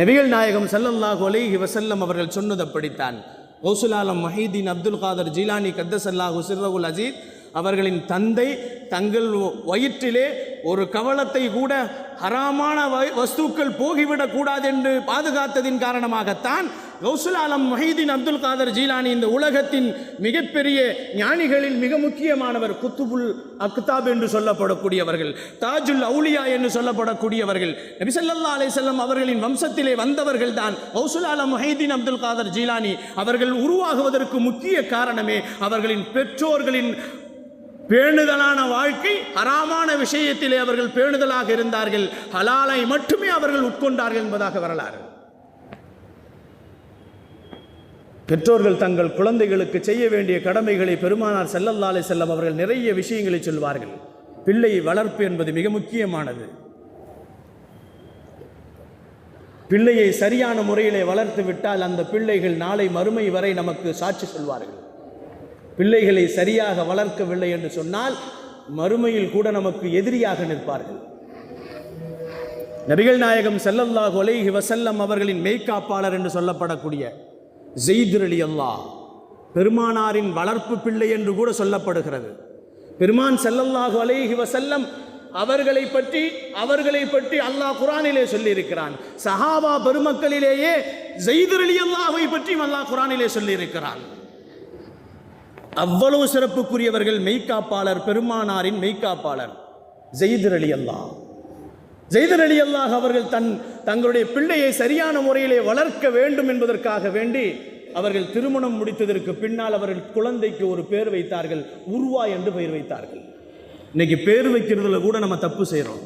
நபிகள் நாயகம் ஸல்லல்லாஹு அலைஹி வஸல்லம் அவர்கள் சொன்னது அப்படித்தான். கௌசுல் ஆலம் முஹைதீன் அப்துல் காதர் ஜீலானி கத்தஸல்லாஹு சிர்ரஹுல் அஸீஸ் அவர்களின் தந்தை தங்கள் வயிற்றிலே ஒரு கவளத்தை கூட ஹராமான வஸ்துக்கள் போகிவிடக் கூடாது என்று பாதுகாத்ததின் காரணமாகத்தான் கௌசுல் ஆலம் முஹைதீன் அப்துல் காதர் ஜீலானி இந்த உலகத்தின் மிகப்பெரிய ஞானிகளில் மிக முக்கியமானவர், குத்துபுல் அக்தாப் என்று சொல்லப்படக்கூடியவர்கள், தாஜுல் அவுலியா என்று சொல்லப்படக்கூடியவர்கள், நபி ஸல்லல்லாஹு அலைஹி வஸல்லம் அவர்களின் வம்சத்திலே வந்தவர்கள் தான் கௌசுல் ஆலம் முஹைதீன் அப்துல் காதர் ஜீலானி. அவர்கள் உருவாகுவதற்கு முக்கிய காரணமே அவர்களின் பெற்றோர்களின் பேணுதலான வாழ்க்கை. ஹராமான விஷயத்திலே அவர்கள் பேணுதலாக இருந்தார்கள், ஹலாலை மட்டுமே அவர்கள் உட்கொண்டார்கள் என்பதாக வரலாறு. பெற்றோர்கள் தங்கள் குழந்தைகளுக்கு செய்ய வேண்டிய கடமைகளை பெருமானார் ஸல்லல்லாஹு அலைஹி வஸல்லம் அவர்கள் நிறைய விஷயங்களை சொல்வார்கள். பிள்ளை வளர்ப்பு என்பது மிக முக்கியமானது. பிள்ளையை சரியான முறையிலே வளர்த்து விட்டால் அந்த பிள்ளைகள் நாளை மறுமை வரை நமக்கு சாட்சி சொல்வார்கள். பிள்ளைகளை சரியாக வளர்க்கவில்லை என்று சொன்னால் மறுமையில் கூட நமக்கு எதிரியாக நிற்பார்கள். நபிகள் நாயகம் ஸல்லல்லாஹு அலைஹி வஸல்லம் அவர்களின் மெய்காப்பாளர் என்று சொல்லப்படக்கூடிய ஸெய்த் ரலியல்லாஹ் பெருமானாரின் வளர்ப்பு பிள்ளை என்று கூட சொல்லப்படுகிறது. பெருமான் ஸல்லல்லாஹு அலைஹி வஸல்லம் அவர்களை பற்றி அல்லாஹ் குர்ஆனிலே சொல்லியிருக்கிறான். சஹாபா பெருமக்களிலேயே ஸெய்த் ரலியல்லாஹை பற்றி அல்லாஹ் குர்ஆனிலே சொல்லியிருக்கிறான். அவ்வளவு சிறப்புக்குரியவர்கள் மெய்காப்பாளர், பெருமானாரின் மெய்காப்பாளர் ஸெய்த் ரலியல்லாஹ். ஸெய்த் ரலியல்லாஹ் அவர்கள் தங்களுடைய பிள்ளையை சரியான முறையிலே வளர்க்க வேண்டும் என்பதற்காக வேண்டி அவர்கள் திருமணம் முடித்ததற்கு பின்னால் அவர்கள் குழந்தைக்கு ஒரு பேர் வைத்தார்கள், உர்வா என்று பெயர் வைத்தார்கள். இன்னைக்கு பேர் வைக்கிறதுல கூட நம்ம தப்பு செய்கிறோம்.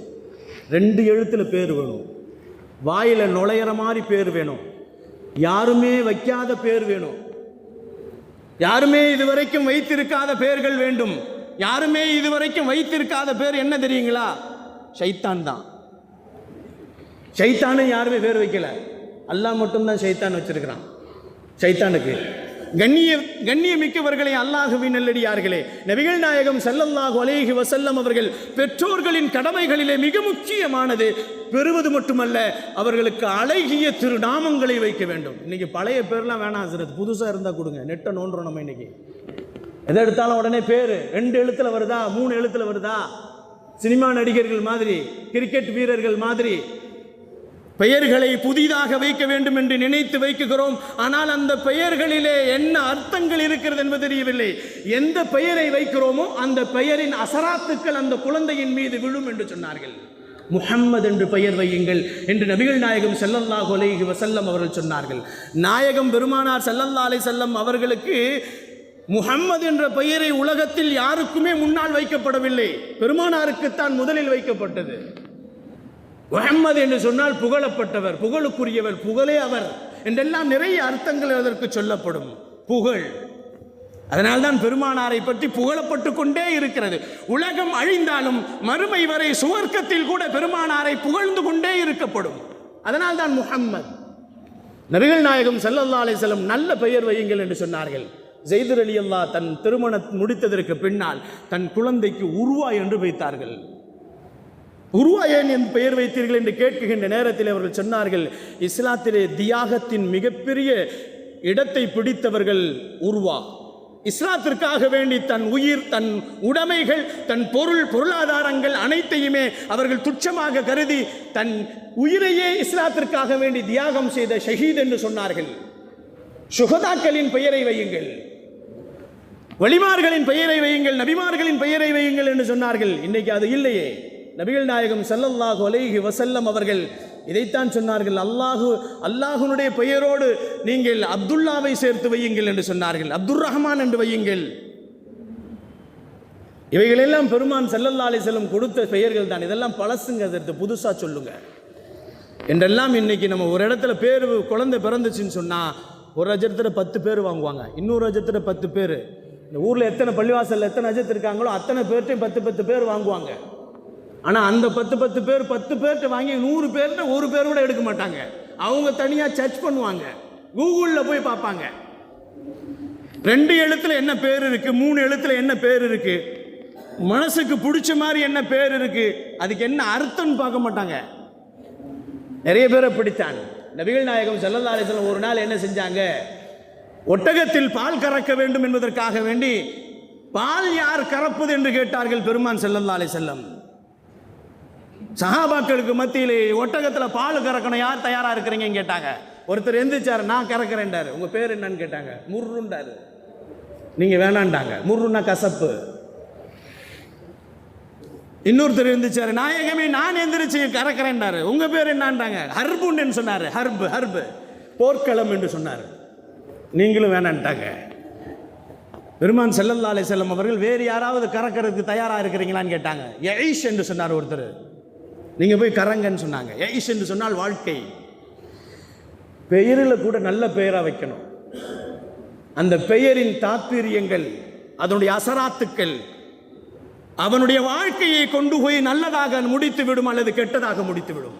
2 எழுத்துல பேர் வேணும், வாயில நுழையிற மாதிரி பேர் வேணும், யாருமே வைக்காத பேர் வேணும், யாருமே இதுவரைக்கும் வைத்திருக்காத பெயர்கள் வேண்டும். யாருமே இதுவரைக்கும் வைத்திருக்காத பேர் என்ன தெரியுங்களா? ஷைத்தான் தான். ஷைத்தானு யாருமே பேர் வைக்கல, அல்லாஹ் மட்டும்தான் ஷைத்தான் வச்சிருக்கிறான். ஷைத்தானுக்கு கண்ணியமிக்கவர்களே, அல்லாஹுவின் நல்லடியார்களே, நபிகள் நாயகம் ஸல்லல்லாஹு அலைஹி வஸல்லம் அவர்கள் பெற்றோர்களின் கடமைகளிலே மிக முக்கியமானது பெறுவது மட்டுமல்ல, அவர்களுக்கு அழகிய திருநாமங்களை வைக்க வேண்டும். இன்னைக்கு பழைய பேர்லாம் வேணாம் ஹஸ்ரத், புதுசாக இருந்தால் கொடுங்க. நெட்டை நோண்டுறோம் நம்ம. இன்னைக்கு எதை எடுத்தாலும் உடனே பேர் 2 எழுத்துல வருதா, 3 எழுத்துல வருதா, சினிமா நடிகர்கள் மாதிரி, கிரிக்கெட் வீரர்கள் மாதிரி பெயர்களை புதிதாக வைக்க வேண்டும் என்று நினைத்து வைக்கிறோம். ஆனால் அந்த பெயர்களிலே என்ன அர்த்தங்கள் இருக்கிறது என்பது தெரியவில்லை. எந்த பெயரை வைக்கிறோமோ அந்த பெயரின் அசராத்துக்கள் அந்த குழந்தையின் மீது விழும் என்று சொன்னார்கள். முஹம்மது என்று பெயர் வையுங்கள் என்று நபிகள் நாயகம் ஸல்லல்லாஹு அலைஹி வஸல்லம் அவர்கள் சொன்னார்கள். நாயகம் பெருமானார் ஸல்லல்லாஹு அலைஹி வஸல்லம் அவர்களுக்கு முஹம்மது என்ற பெயரை உலகத்தில் யாருக்குமே முன்னால் வைக்கப்படவில்லை, பெருமானாருக்குத்தான் முதலில் வைக்கப்பட்டது. முஹம்மது என்று சொன்னால் புகழப்பட்டவர், புகழுக்குரியவர், புகழே அவர் என்றெல்லாம் நிறைய அர்த்தங்கள் அதற்கு சொல்லப்படும். புகழ், அதனால்தான் பெருமானாரை பற்றி புகழப்பட்டு கொண்டே இருக்கிறது. உலகம் அழிந்தாலும் மறுமை வரை சுவர்க்கத்தில் கூட பெருமானாரை புகழ்ந்து கொண்டே இருக்கப்படும். அதனால்தான் முஹம்மது. நபிகள் நாயகம் ஸல்லல்லாஹு அலைஹி வஸல்லம் நல்ல பெயர் வையுங்கள் என்று சொன்னார்கள். ஸெய்த் ரலியல்லாஹ் தன் திருமணம் முடித்ததற்கு பின்னால் தன் குழந்தைக்கு உர்வா என்று வைத்தார்கள். உர்வா ஏன் என் பெயர் வைத்தீர்கள் என்று கேட்கின்ற நேரத்தில் அவர்கள் சொன்னார்கள், இஸ்லாத்திலே தியாகத்தின் மிகப்பெரிய இடத்தை பிடித்தவர்கள் உர்வா. இஸ்லாத்திற்காக வேண்டி தன் உயிர், தன் உடைமைகள், தன் பொருளாதாரங்கள் அனைத்தையுமே அவர்கள் துச்சமாக கருதி தன் உயிரையே இஸ்லாத்திற்காக வேண்டி தியாகம் செய்த ஷஹீத் என்று சொன்னார்கள். சுஹதாக்களின் பெயரை வையுங்கள், வலிமார்களின் பெயரை வையுங்கள், நபிமார்களின் பெயரை வையுங்கள் என்று சொன்னார்கள். இன்றைக்கு அது இல்லையே. நபிகள் நாயகம் ஸல்லல்லாஹு அலைஹி வஸல்லம் அவர்கள் இதைத்தான் சொன்னார்கள். அல்லாஹ்வுடைய பெயரோடு நீங்கள் அப்துல்லாவை சேர்த்து வையுங்கள் என்று சொன்னார்கள், அப்துர் ரஹ்மான் என்று வையுங்கள். இவைகளெல்லாம் பெருமான் ஸல்லல்லாஹு அலைஹி வஸல்லம் கொடுத்த பெயர்கள் தான். இதெல்லாம் பழசுங்க, அதற்கு புதுசாக சொல்லுங்க என்றெல்லாம். இன்னைக்கு நம்ம ஒரு இடத்துல பேர் குழந்தை பிறந்துச்சுன்னு சொன்னால் ஒரு அஜத்தில் 10 பேர் வாங்குவாங்க, இன்னொரு அஜத்தில் 10 பேர். இந்த ஊரில் எத்தனை பள்ளிவாசலில் எத்தனை அஜத் இருக்காங்களோ அத்தனை பேர்ட்டையும் 10 பேர் வாங்குவாங்க. ஆனால் அந்த 10 பேர் 10 பேர்கிட்ட வாங்கி 100 பேர்கிட்ட ஒரு பேர் கூட எடுக்க மாட்டாங்க. அவங்க தனியாக சர்ச் பண்ணுவாங்க, கூகுளில் போய் பார்ப்பாங்க. 2 எழுத்துல என்ன பேர் இருக்கு, 3 எழுத்துல என்ன பேர் இருக்கு, மனசுக்கு பிடிச்ச மாதிரி என்ன பேர் இருக்கு, அதுக்கு என்ன அர்த்தம்னு பார்க்க மாட்டாங்க. நிறைய பேரை பிடித்தான். நபிகள் நாயகம் ஸல்லல்லாஹு அலைஹி வஸல்லம் ஒரு நாள் என்ன செஞ்சாங்க, ஒட்டகத்தில் பால் கறக்க வேண்டும் என்பதற்காக வேண்டி பால் யார் கறப்பது என்று கேட்டார்கள் பெருமான் ஸல்லல்லாஹு அலைஹி வஸல்லம். சஹாபாக்களுக்கு மத்தியிலே ஒட்டகத்தில் பால் கறக்கணும், யார் தயாரா இருக்கிறீங்கன்னு கேட்டாங்க. ஒருத்தர் எந்திரிச்சார், நான் கறக்கிறேன்டாரு. உங்க பேர் என்னன்னு கேட்டாங்க. முர்ருண்டாரு. நீங்க வேணாண்டாங்க, முர்ருன்னா கசப்பு. இன்னொருத்தர் எந்திரிச்சாரு, நாயகமே நான் எந்திரிச்சு கறக்கிறேன்டாரு. உங்க பேர் என்னன்றாங்க. ஹர்புன்னு சொன்னாரு. ஹர்பு போர்க்களம் என்று சொன்னார். நீங்களும் வேணான்ட்டாங்க. பெருமான் ஸல்லல்லாஹு அலைஹி வஸல்லம் அவர்கள் வேறு யாராவது கறக்கிறதுக்கு தயாராக இருக்கிறீங்களான்னு கேட்டாங்க. யஈஷ் என்று சொன்னார் ஒருத்தர். நீங்க போய் கறங்கன்னு சொன்னாங்க. யஈஷ் என்று சொன்னால் வாழ்க்கை. பெயரில் கூட நல்ல பெயராக வைக்கணும். அந்த பெயரின் தாத்பீரியங்கள், அதனுடைய அசராத்துக்கள் அவனுடைய வாழ்க்கையை கொண்டு போய் நல்லதாக முடித்து விடும் அல்லது கெட்டதாக முடித்து விடும்.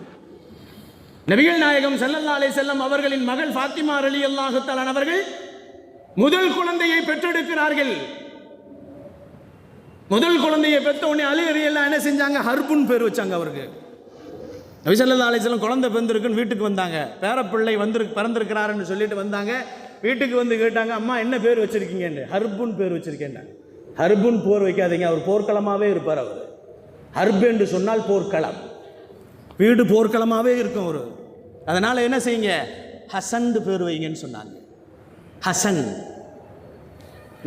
நபிகள் நாயகம் ஸல்லல்லாஹு அலைஹி வஸல்லம் அவர்களின் மகள் ஃபாத்திமா ரலியல்லாஹு தஆலா அவர்கள் முதல் குழந்தையை பெற்றெடுக்கிறார்கள். முதல் குழந்தையை பெற்ற உடனே அலி ரலியல்லாஹு என்ன செஞ்சாங்க, ஹர்புன் பேர் வச்சாங்க அவருக்கு. நபி ஸல்லல்லாஹு அலைஹி வஸல்லம் குழந்தை பிறந்திருக்குன்னு வீட்டுக்கு வந்தாங்க. பேரப்பிள்ளை பிறந்திருக்கிறாருன்னு சொல்லிட்டு வந்தாங்க. வீட்டுக்கு வந்து கேட்டாங்க, அம்மா என்ன பேர் வச்சிருக்கீங்கன்னு. ஹர்புன் பேர் வச்சிருக்கேன். ஹர்புன் போர் வைக்காதீங்க, அவர் போர்க்களமாகவே இருப்பார். அவர் ஹர்ப் என்று சொன்னால் போர்க்களம், வீடு போர்க்களமாகவே இருக்கும் அவர். அதனால் என்ன செய்யுங்க, ஹசன் பேர் வைங்கன்னு சொன்னாங்க. ஹசன்.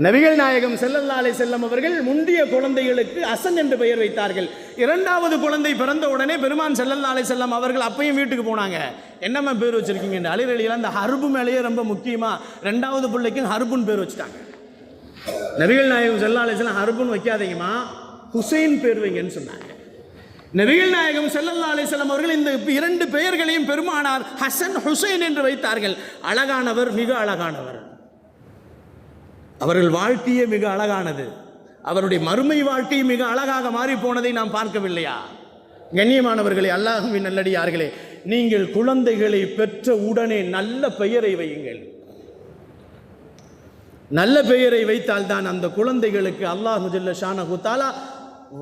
நபிகள் நாயகம் ஸல்லல்லாஹு அலைஹி வஸல்லம் அவர்கள் முந்திய குழந்தைகளுக்கு ஹசன் என்று பெயர் வைத்தார்கள். இரண்டாவது குழந்தை பிறந்த உடனே பெருமான் ஸல்லல்லாஹு அலைஹி வஸல்லம் அவர்கள் அப்பையும் வீட்டுக்கு போனாங்க. என்னம்மா பேர் வச்சிருக்கீங்க. அலி ரலியல்லாஹு அந்த ஹர்பு மேலேயே ரொம்ப முக்கியமாக ரெண்டாவது பிள்ளைக்கும் ஹர்புன் பேர் வச்சுட்டாங்க. நபிகள் நாயகம் ஸல்லல்லாஹு அலைஹி வஸல்லம் ஹர்புன் வைக்காதீங்கம்மா, ஹுசைன் பேர் வைங்கன்னு சொன்னாங்க. நபிகள் நாயகம் ஸல்லல்லாஹு அலைஹி வஸல்லம் அவர்கள் இந்த 2 பெயர்களையும் பெருமானார் ஹசன் ஹுசைன் என்று வைத்தார்கள். அழகானவர், மிக அழகானவர். அவர்கள் வாழ்க்கையே மிக அழகானது. அவருடைய மறுமை வாழ்க்கை மிக அழகாக மாறி போனதை நாம் பார்க்கவில்லையா? கண்ணியமானவர்களே, அல்லாஹ்வின் நல்லடியார்களே, நீங்கள் குழந்தைகளை பெற்ற உடனே நல்ல பெயரை வையுங்கள். நல்ல பெயரை வைத்தால் தான் அந்த குழந்தைகளுக்கு அல்லாஹ் ஜல்ல ஷானஹு தஆலா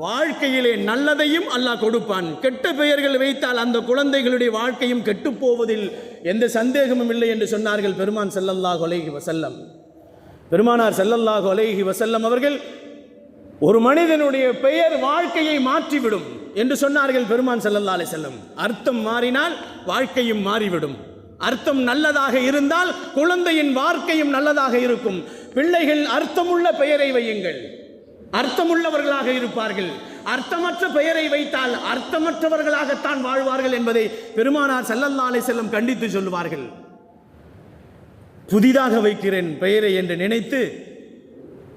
வாழ்க்கையிலே நல்லதையும் அல்லாஹ் கொடுப்பான். கெட்ட பெயர்கள் வைத்தால் அந்த குழந்தைகளுடைய வாழ்க்கையும் கெட்டு போவதில் எந்த சந்தேகமும் இல்லை என்று சொன்னார்கள் பெருமான் ஸல்லல்லாஹு அலைஹி வஸல்லம். பெருமானார் ஸல்லல்லாஹு அலைஹி வஸல்லம் அவர்கள் ஒரு மனிதனுடைய பெயர் வாழ்க்கையை மாற்றிவிடும் என்று சொன்னார்கள் பெருமான் ஸல்லல்லாஹு அலைஹி வஸல்லம். அர்த்தம் மாறினால் வாழ்க்கையும் மாறிவிடும். அர்த்தம் நல்லதாக இருந்தால் குழந்தையின் வாழ்க்கையும் நல்லதாக இருக்கும். பிள்ளைகள் அர்த்தமுள்ள பெயரை வையுங்கள், அர்த்தமுள்ளவர்களாக இருப்பார்கள். அர்த்தமற்ற பெயரை வைத்தால் அர்த்தமற்றவர்களாகத்தான் வாழ்வார்கள் என்பதை பெருமானார் ஸல்லல்லாஹு அலைஹி வஸல்லம் கண்டித்து சொல்லுவார்கள். புதிதாக வைக்கிறேன் பெயரை என்று நினைத்து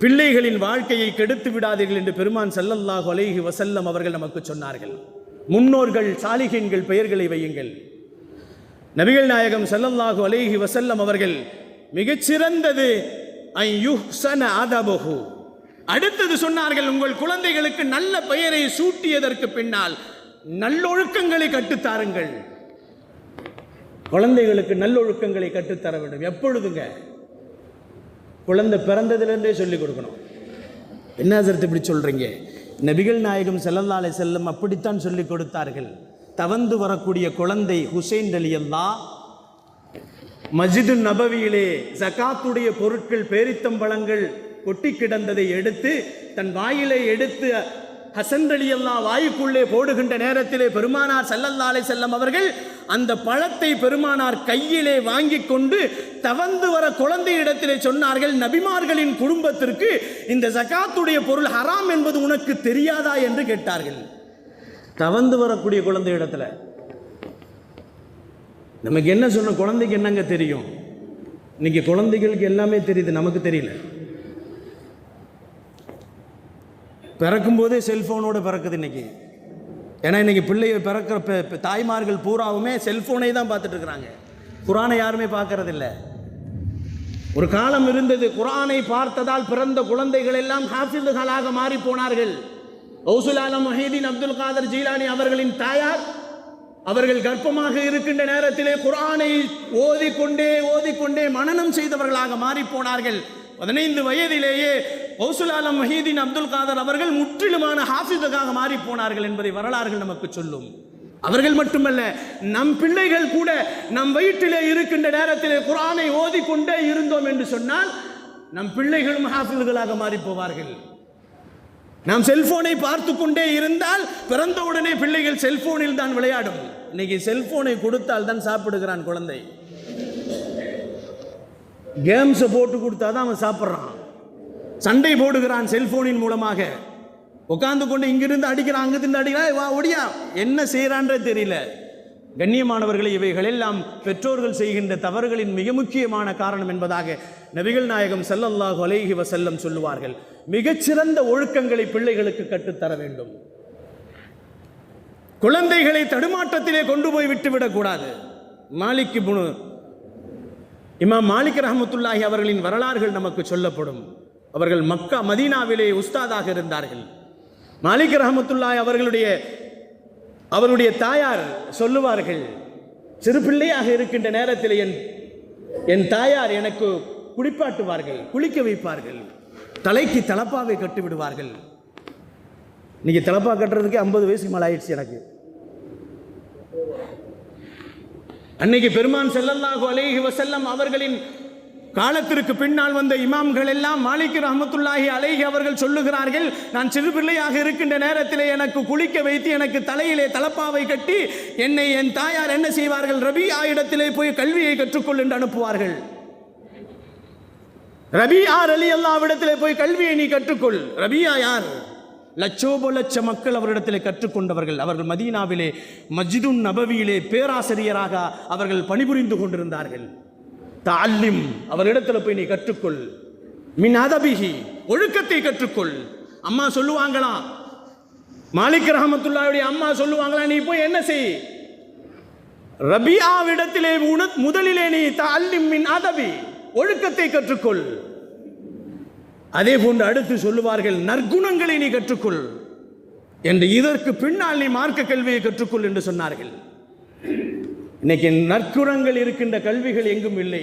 பிள்ளைகளின் வாழ்க்கையை கெடுத்து விடாதீர்கள் என்று பெருமான் ஸல்லல்லாஹு அலைஹி வஸல்லம் அவர்கள் நமக்கு சொன்னார்கள். முன்னோர்கள் சாலிஹீன்கள் பெயர்களை வையுங்கள். நபிகள் நாயகம் ஸல்லல்லாஹு அலைஹி வஸல்லம் அவர்கள் மிகச்சிறந்தது ஐயுஹ்ஸன அதபஹு. அடுத்தது சொன்னார்கள், உங்கள் குழந்தைகளுக்கு நல்ல பெயரை சூட்டியதற்கு பின்னால் நல்லொழுக்கங்களை கற்றுத்தாருங்கள். குழந்தைகளுக்கு நல்லொழுக்கங்களை கற்றுத்தர வேண்டும். எப்பொழுதுங்க, குழந்தை பிறந்ததிலிருந்தே சொல்லிக் கொடுக்கணும். என்ன ஹஸரத் இப்படி சொல்றீங்க? நபிகள் நாயகம் ஸல்லல்லாஹு அலைஹி வஸல்லம் அப்படித்தான் சொல்லிக் கொடுத்தார்கள். தவந்து வரக்கூடிய குழந்தை ஹுசைன் ரலியல்லாஹ் மஸ்ஜிது நபவியிலே ஜகாத்துடைய பொருட்கள், பேரித்தம்பழங்கள் கொட்டி கிடந்ததை எடுத்து தன் வாயிலே எடுத்து ஹசன் ரலியல்லாஹ் வாயுக்குள்ளே போடுகின்ற நேரத்திலே பெருமானார் ஸல்லல்லாஹு அலைஹி வஸல்லம் அவர்கள் அந்த பழத்தை பெருமானார் கையிலே வாங்கி கொண்டு தவந்து வர குழந்தை இடத்திலே சொன்னார்கள், நபிமார்களின் குடும்பத்திற்கு இந்த ஜகாத்துடைய பொருள் ஹராம் என்பது உனக்கு தெரியாதா என்று கேட்டார்கள். தவந்து வரக்கூடிய குழந்தை இடத்துல நமக்கு என்ன சொன்ன, குழந்தைக்கு என்னங்க தெரியும்? இன்னைக்கு குழந்தைகளுக்கு எல்லாமே தெரியுது, நமக்கு தெரியல. பிறக்கும் போதே செல்போனோடு பிறக்குது இன்னைக்கு. ஏன்னா இன்னைக்கு பிள்ளையை பிறக்கிற தாய்மார்கள் பூராவுமே செல்போனை தான் பார்த்துட்டு இருக்கிறாங்க. குர்ஆனை யாருமே பார்க்கறதில்ல. ஒரு காலம் இருந்தது, குர்ஆனை பார்த்ததால் பிறந்த குழந்தைகள் எல்லாம் ஹாஃபிதுகளாக மாறி போனார்கள். கௌசுல் ஆலம் முஹைதீன் அப்துல் காதர் ஜீலானி அவர்களின் தாயார் அவர்கள் கர்ப்பமாக இருக்கின்ற நேரத்திலே குர்ஆனை ஓதிக்கொண்டே மனனம் செய்தவர்களாக மாறி போனார்கள். 15 வயதிலேயே கௌசுல் ஆலம் முஹைதீன் அப்துல் காதர் அவர்கள் முற்றிலுமான ஹாஃபிஸாக மாறி போனார்கள் என்பதை வரலாறுகள் நமக்கு சொல்லும். அவர்கள் மட்டுமல்ல, நம் பிள்ளைகள் கூட நம் வயிற்றிலே இருக்கின்ற நேரத்திலே குர்ஆனை ஓதிக்கொண்டே இருந்தோம் என்று சொன்னால் நம் பிள்ளைகளும் ஹாஃபிஸ்களாக மாறி போவார்கள். நாம் செல்போனை பார்த்து கொண்டே இருந்தால் பிறந்தவுடனே பிள்ளைகள் செல்போனில் தான் விளையாடும். இன்னைக்கு செல்போனை கொடுத்தால் தான் சாப்பிடுகிறான் குழந்தை. கேம்ஸை போட்டு கொடுத்தாதான் அவன் சாப்பிட்றான். சண்டை போடுகிறான் செல்போனின் மூலமாக. உட்கார்ந்து கொண்டு இங்கிருந்து அடிக்கிறான், அங்கிருந்து அடிக்கிறான், வா ஒடியா, என்ன செய்யறான்றே தெரியல. கண்ணியமானவர்களை, இவைகள் எல்லாம் பெற்றோர்கள் செய்கின்ற தவறுகளின் மிக முக்கியமான காரணம் என்பதாக நபிகள் நாயகம் ஸல்லல்லாஹு அலைஹி வஸல்லம் சொல்லுவார்கள். மிகச்சிறந்த ஒழுக்கங்களை பிள்ளைகளுக்கு கற்றுத்தர வேண்டும். குழந்தைகளை தடுமாற்றத்திலே கொண்டு போய் விட்டுவிடக் கூடாது. இமாம் மாலிக் ரஹ்மத்துல்லாஹி அவர்களின் வரலாறுகள் நமக்கு சொல்லப்படும். அவர்கள் மக்கா மதீனாவிலே உஸ்தாதாக இருந்தார்கள். மாலிக் ரஹ்மத்துல்லாஹி அவருடைய தாயார் சொல்லுவார்கள், சிறு பிள்ளையாக இருக்கின்ற நேரத்தில் என் தாயார் எனக்கு குளிப்பாட்டுவார்கள், குளிக்க வைப்பார்கள், தலைக்கு தலப்பாவை கட்டி விடுவார்கள். இன்னைக்கு தலப்பா கட்டுறதுக்கு 50 வயசுக்கு மேலே ஆயிடுச்சு எனக்கு. அன்னைக்கு பெருமான் ஸல்லல்லாஹு அலைஹி வஸல்லம் அவர்களின் காலத்திற்கு பின்னால் வந்த இமாம்கள் எல்லாம் மாலிக் ரஹ்மத்துல்லாஹி அலைஹி அவர்கள் சொல்லுகிறார்கள், நான் சிறு பிள்ளையாக இருக்கின்ற நேரத்திலே எனக்கு குளிக்க வைத்து எனக்கு தலையிலே தலப்பாவை கட்டி என்னை என் தாயார் என்ன செய்வார்கள், ரபியா இடத்திலே போய் கல்வியை கற்றுக்கொள் என்று அனுப்புவார்கள். ரபியா ரலியல்லாஹு இடத்திலே போய் கல்வியை நீ கற்றுக்கொள். ரபியா யார்? லட்சோபலட்ச மக்கள் அவரிடத்திலே கற்றுக்கொண்டவர்கள். அவர்கள் மதீனாவிலே மஸ்ஜிதுன் நபவியிலே பேராசிரியராக அவர்கள் பணிபுரிந்து கொண்டிருந்தார்கள். தஅல்லிம், அவரிடத்தில் போய் நீ கற்றுக்கொள். மின் அதபிஹி, ஒழுக்கத்தை கற்றுக்கொள். அம்மா சொல்லுவாங்களா, மாலிக் ரஹ்மத்துல்லாஹி அம்மா சொல்லுவாங்களா, நீ போய் என்ன செய், ரபியாவிடத்திலே முதலிலே நீ தஅல்லிம் மின் அதபி, ஒழுக்கத்தை கற்றுக்கொள். அதே போன்று அடுத்து சொல்லுவார்கள், நற்குணங்களை நீ கற்றுக்கொள் என்று. இதற்கு பின்னால் நீ மார்க்க கல்வியை கற்றுக்கொள் என்று சொன்னார்கள். இன்னைக்கு நற்குணங்கள் இருக்கின்ற கல்விகள் எங்கும் இல்லை,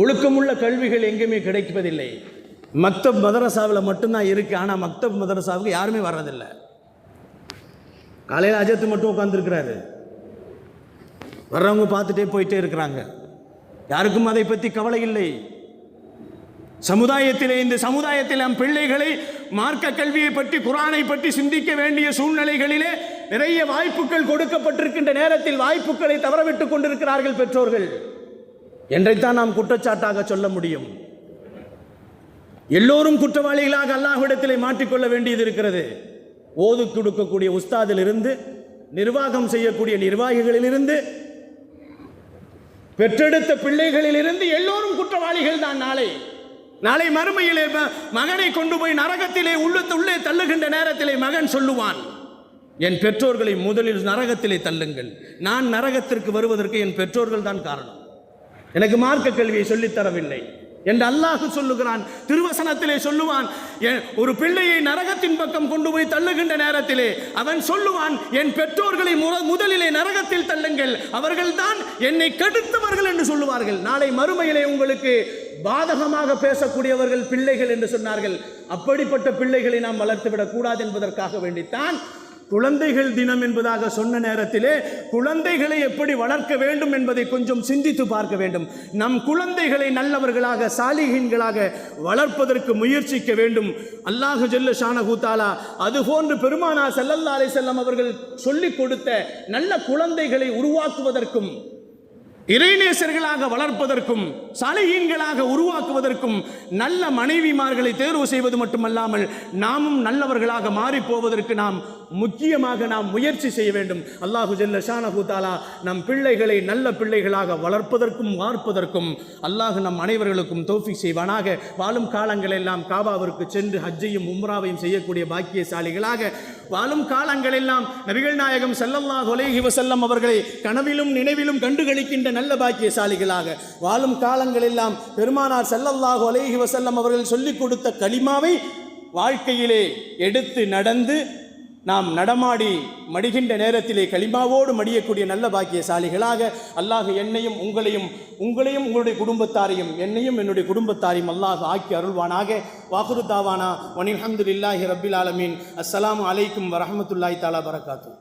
ஒழுக்கமுள்ள கல்விகள் எங்குமே கிடைப்பதில்லை. மக்தப் மதரசாவில் மட்டும்தான் இருக்கு. ஆனால் மக்தப் மதரசாவுக்கு யாருமே வர்றதில்லை. காலையில் அஜத்து மட்டும் உட்காந்துருக்கிறாரு, வர்றவங்க பார்த்துட்டே போயிட்டே இருக்கிறாங்க. யாருக்கும் அதை பற்றி கவலை இல்லை. இந்த சமுதாயத்தில் நம் பிள்ளைகளை மார்க்க கல்வியை பற்றி, குர்ஆனை பற்றி சிந்திக்க வேண்டிய சூழ்நிலைகளிலே நிறைய வாய்ப்புகள் கொடுக்கப்பட்டிருக்கின்ற நேரத்தில் வாய்ப்புகளை தவறவிட்டுக் கொண்டிருக்கிறார்கள் பெற்றோர்கள் என்றைத்தான் நாம் குற்றச்சாட்டாக சொல்ல முடியும். எல்லோரும் குற்றவாளிகளாக அல்லாஹ்விடத்திலே மாற்றிக்கொள்ள வேண்டியது இருக்கிறது. ஓது கொடுக்கக்கூடிய உஸ்தாதிலிருந்து, நிர்வாகம் செய்யக்கூடிய நிர்வாகிகளிலிருந்து, பெற்றெடுத்த பிள்ளைகளிலிருந்து எல்லோரும் குற்றவாளிகள் தான். நாளை மறுமையிலே மகனை கொண்டு போய் நரகத்திலே உள்ளே தள்ளுகின்ற நேரத்திலே மகன் சொல்லுவான், என் பெற்றோர்களை முதலில் நரகத்திலே தள்ளுங்கள், நான் நரகத்திற்கு வருவதற்கு என் பெற்றோர்கள் தான் காரணம், எனக்கு மார்க்க கல்வியை சொல்லித்தரவில்லை என்று அல்லாஹ் சொல்லுகிறான். திருவசனத்திலே சொல்லுவான், ஒரு பிள்ளையை நரகத்தின் பக்கம் கொண்டு போய் தள்ளுகின்ற நேரத்திலே அவன் சொல்லுவான், என் பெற்றோர்களை முதலிலே நரகத்தில் தள்ளுங்கள், அவர்கள்தான் என்னை கெடுத்தவர்கள் என்று சொல்லுவார்கள். நாளை மறுமையிலே உங்களுக்கு பாதகமாக பேசக்கூடியவர்கள் பிள்ளைகள் என்று சொன்னார்கள். அப்படிப்பட்ட பிள்ளைகளை நாம் வளர்த்துவிடக் கூடாது என்பதற்காக வேண்டித்தான் குழந்தைகள் தினம் என்பதாக சொன்ன நேரத்திலே குழந்தைகளை எப்படி வளர்க்க வேண்டும் என்பதை கொஞ்சம் சிந்தித்து பார்க்க வேண்டும். நம் குழந்தைகளை நல்லவர்களாக, சாலிஹீன்களாக வளர்ப்பதற்கு முயற்சிக்க வேண்டும். அல்லாஹ் ஜல்ல ஷானஹு தஆலா அதுபோன்று பெருமானார் ஸல்லல்லாஹு அலைஹி வஸல்லம் அவர்கள் சொல்லிக் கொடுத்த நல்ல குழந்தைகளை உருவாக்குவதற்கும், இறைநேசர்களாக வளர்ப்பதற்கும், சாலிஹீன்களாக உருவாக்குவதற்கும், நல்ல மனைவிமார்களை தேர்வு செய்வது மட்டுமல்லாமல் நாமும் நல்லவர்களாக மாறி போவதற்கு முக்கியமாக நாம் முயற்சி செய்ய வேண்டும். அல்லாஹு ஜல்ல ஷானஹு தஆலா நம் பிள்ளைகளை நல்ல பிள்ளைகளாக வளர்ப்பதற்கும் வார்ப்பதற்கும் அல்லாஹ் நம் அனைவர்களுக்கும் தௌஃபீக் செய்வானாக. வாழும் காலங்களெல்லாம் காபாவிற்கு சென்று ஹஜ்ஜையும் உம்ராவையும் செய்யக்கூடிய பாக்கியசாலிகளாக, வாழும் காலங்களெல்லாம் நபிகள் நாயகம் ஸல்லல்லாஹு அலைஹி வஸல்லம் அவர்களை கனவிலும் நினைவிலும் கண்டுகளிக்கின்ற நல்ல பாக்கியசாலிகளாக, வாழும் காலங்களெல்லாம் பெருமானார் ஸல்லல்லாஹு அலைஹி வஸல்லம் அவர்கள் சொல்லிக் கொடுத்த கலிமாவை வாழ்க்கையிலே எடுத்து நடந்து நாம் நடமாடி மடிகின்ற நேரத்திலே கலிமாவோடு மடியக்கூடிய நல்ல பாக்கியசாலிகளாக அல்லாஹ் என்னையும் உங்களையும் உங்களுடைய குடும்பத்தாரையும் என்னையும் என்னுடைய குடும்பத்தாரையும் அல்லாஹ் ஆக்கி அருள்வானாக. வாகுரு தாவானா வனில் அல்ஹம்துலில்லாஹி ரப்பில் ஆலமீன். அஸ்ஸலாமு அலைக்கும் வரஹ்மத்துல்லாஹி தஆலா பரகாத்துஹு.